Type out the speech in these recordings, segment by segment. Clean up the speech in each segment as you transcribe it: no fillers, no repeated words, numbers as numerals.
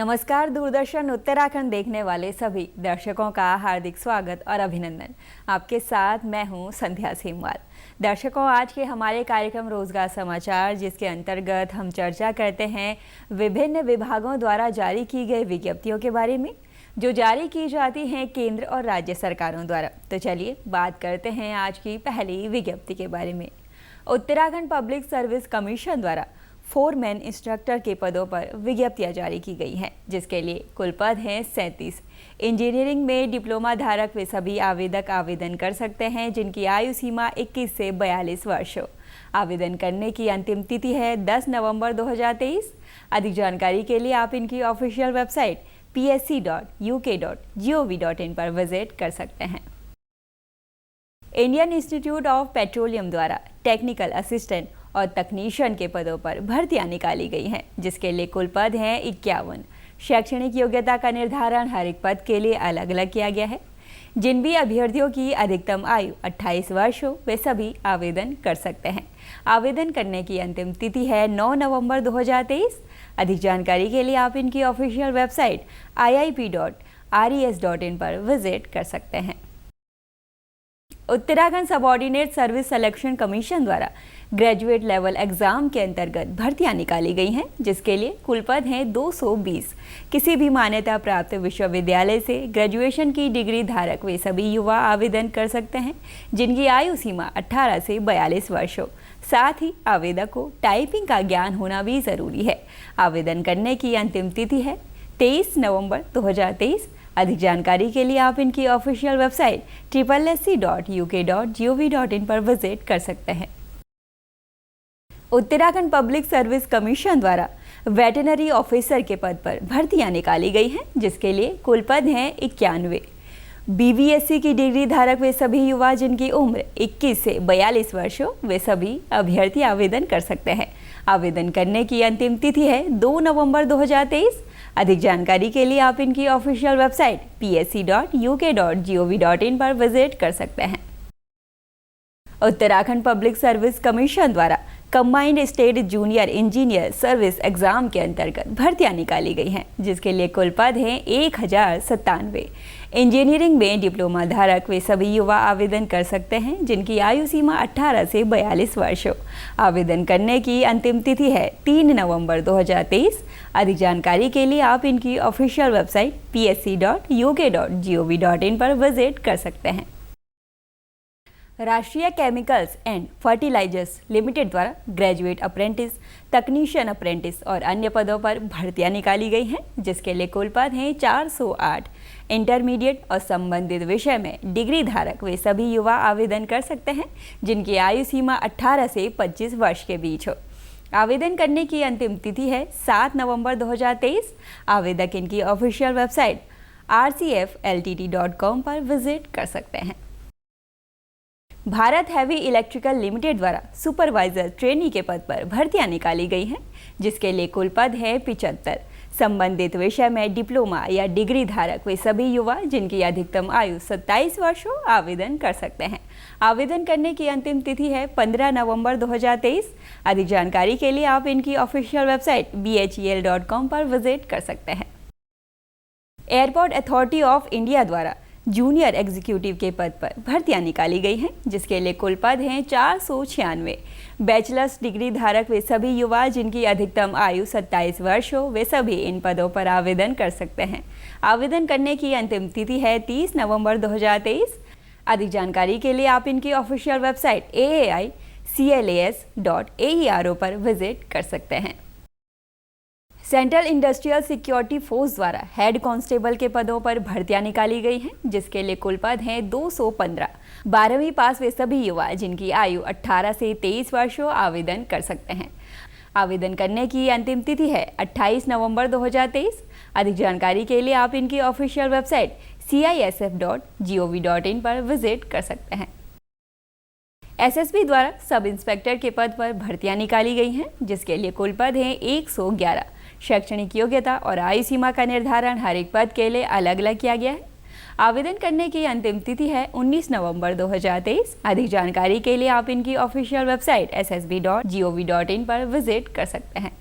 नमस्कार। दूरदर्शन उत्तराखंड देखने वाले सभी दर्शकों का हार्दिक स्वागत और अभिनंदन। आपके साथ मैं हूं संध्या सेमवाल। दर्शकों, आज के हमारे कार्यक्रम रोजगार समाचार, जिसके अंतर्गत हम चर्चा करते हैं विभिन्न विभागों द्वारा जारी की गई विज्ञप्तियों के बारे में, जो जारी की जाती हैं केंद्र और राज्य सरकारों द्वारा। तो चलिए बात करते हैं आज की पहली विज्ञप्ति के बारे में। उत्तराखंड पब्लिक सर्विस कमीशन द्वारा फोरमैन इंस्ट्रक्टर के पदों पर विज्ञप्तियां जारी की गई हैं, जिसके लिए कुल पद हैं 37। इंजीनियरिंग में डिप्लोमा धारक वे सभी आवेदक आवेदन कर सकते हैं, जिनकी आयु सीमा 21 से 42 वर्ष हो। आवेदन करने की अंतिम तिथि है 10 नवंबर 2023। अधिक जानकारी के लिए आप इनकी ऑफिशियल वेबसाइट psc.uk.gov.in पर विजिट कर सकते हैं। इंडियन इंस्टीट्यूट ऑफ पेट्रोलियम द्वारा टेक्निकल असिस्टेंट और तकनीशियन के पदों पर भर्तियां निकाली गई हैं, जिसके लिए कुल पद हैं 51। शैक्षणिक योग्यता का निर्धारण हर एक पद के लिए अलग अलग किया गया है। जिन भी अभ्यर्थियों की अधिकतम आयु 28 वर्ष हो, वे सभी आवेदन कर सकते हैं। आवेदन करने की अंतिम तिथि है 9 नवंबर 2023। अधिक जानकारी के लिए आप इनकी ऑफिशियल वेबसाइट iip.res.in पर विजिट कर सकते हैं। Uttarakhand subordinate service selection commission द्वारा ग्रेजुएट लेवल एग्जाम के अंतर्गत भर्तियां निकाली गई हैं, जिसके लिए कुल पद हैं 220। किसी भी मान्यता प्राप्त विश्वविद्यालय से ग्रेजुएशन की डिग्री धारक वे सभी युवा आवेदन कर सकते हैं, जिनकी आयु सीमा 18 से 42 वर्ष हो। साथ ही आवेदक को टाइपिंग का ज्ञान होना भी जरूरी है। आवेदन करने की अंतिम तिथि है 23 नवंबर 2023। अधिक जानकारी के लिए आप इनकी ऑफिशियल वेबसाइट sssc.uk.gov.in पर विजिट कर सकते हैं। उत्तराखंड पब्लिक सर्विस कमीशन द्वारा वेटरनरी ऑफिसर के पद पर भर्तियां निकाली गई हैं, जिसके लिए कुल पद हैं 91। BVSC की डिग्री धारक वे सभी युवा जिनकी उम्र 21 से 42 वर्ष हो, वे सभी अभ्यर्थी आवेदन कर सकते हैं। आवेदन करने की अंतिम तिथि है 2 नवंबर 2023। अधिक जानकारी के लिए आप इनकी ऑफिशियल वेबसाइट psc.uk.gov.in पर विजिट कर सकते हैं। उत्तराखंड पब्लिक सर्विस कमीशन द्वारा combined state junior engineer service exam के अंतर्गत भर्तियां निकाली गई हैं, जिसके लिए कुल पद हैं 1097। इंजीनियरिंग में डिप्लोमा धारक वे सभी युवा आवेदन कर सकते हैं, जिनकी आयु सीमा 18 से 42 वर्ष हो। आवेदन करने की अंतिम तिथि है 3 नवंबर 2023। अधिक जानकारी के लिए आप इनकी ऑफिशियल वेबसाइट psc.uk.gov.in पर विजिट कर सकते हैं। राष्ट्रीय केमिकल्स एंड फर्टिलाइजर्स लिमिटेड द्वारा ग्रेजुएट अप्रेंटिस, तकनीशियन अप्रेंटिस और अन्य पदों पर भर्तियां निकाली गई हैं, जिसके लिए कुल पद हैं 408। इंटरमीडिएट और संबंधित विषय में डिग्री धारक वे सभी युवा आवेदन कर सकते हैं, जिनकी आयु सीमा 18 से 25 वर्ष के बीच हो। आवेदन करने की अंतिम तिथि है 7 नवंबर 2023। आवेदक इनकी ऑफिशियल वेबसाइट rcfltt.com पर विजिट कर सकते हैं। भारत हैवी इलेक्ट्रिकल लिमिटेड द्वारा सुपरवाइजर ट्रेनी के पद पर भर्तियां निकाली गई हैं, जिसके लिए कुल पद है 75। संबंधित विषय में डिप्लोमा या डिग्री धारक वे सभी युवा जिनकी अधिकतम आयु 27 वर्ष हो, आवेदन कर सकते हैं। आवेदन करने की अंतिम तिथि है 15 नवंबर 2023। अधिक जानकारी के लिए आप इनकी ऑफिशियल वेबसाइट bhel.com पर विजिट कर सकते हैं। एयरपोर्ट अथॉरिटी ऑफ इंडिया द्वारा जूनियर एग्जीक्यूटिव के पद पर भर्तियां निकाली गई हैं, जिसके लिए कुल पद हैं 496। बैचलर्स डिग्री धारक वे सभी युवा जिनकी अधिकतम आयु 27 वर्ष हो, वे सभी इन पदों पर आवेदन कर सकते हैं। आवेदन करने की अंतिम तिथि है 30 नवंबर 2023। अधिक जानकारी के लिए आप इनकी ऑफिशियल वेबसाइट aai.clas.aero पर विजिट कर सकते हैं। सेंट्रल इंडस्ट्रियल सिक्योरिटी फोर्स द्वारा हेड कांस्टेबल के पदों पर भर्तियां निकाली गई हैं, जिसके लिए कुल पद हैं 215। 12वीं पास वे सभी युवा जिनकी आयु 18 से 23 वर्ष हो, आवेदन कर सकते हैं। आवेदन करने की अंतिम तिथि है 28 नवंबर 2023। अधिक जानकारी के लिए आप इनकी ऑफिशियल वेबसाइट cisf.gov.in पर विजिट कर सकते हैं। SSB द्वारा सब इंस्पेक्टर के पद पर भर्तियां निकाली गई हैं, जिसके लिए कुल पद हैं 111। शैक्षणिक योग्यता और आयु सीमा का निर्धारण हर एक पद के लिए अलग अलग किया गया है। आवेदन करने की अंतिम तिथि है 19 नवंबर 2023। अधिक जानकारी के लिए आप इनकी ऑफिशियल वेबसाइट ssb.gov.in पर विजिट कर सकते हैं।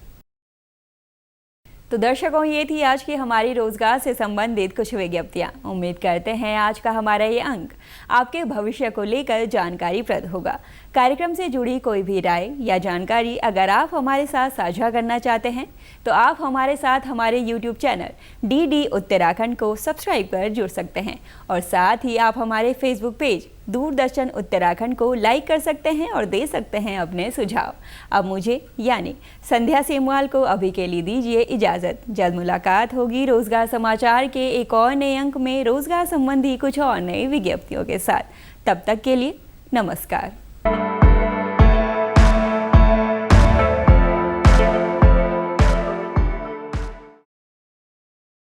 तो दर्शकों, ये थी आज की हमारी रोजगार से संबंधित कुछ विज्ञप्तियां। उम्मीद करते हैं आज का हमारा ये अंक आपके भविष्य को लेकर जानकारीप्रद होगा। कार्यक्रम से जुड़ी कोई भी राय या जानकारी अगर आप हमारे साथ साझा करना चाहते हैं तो आप हमारे साथ हमारे YouTube चैनल DD उत्तराखंड को सब्सक्राइब कर जुड़ सकते हैं और साथ ही आप हमारे Facebook पेज दूरदर्शन उत्तराखंड को लाइक कर सकते हैं और दे सकते हैं अपने सुझाव। अब मुझे यानी संध्या सेमवाल को अभी के लिए दीजिए इजाज़त। जल्द मुलाकात होगी रोजगार समाचार के एक और नए अंक में रोजगार संबंधी कुछ और नई विज्ञप्तियों के साथ। तब तक के लिए नमस्कार।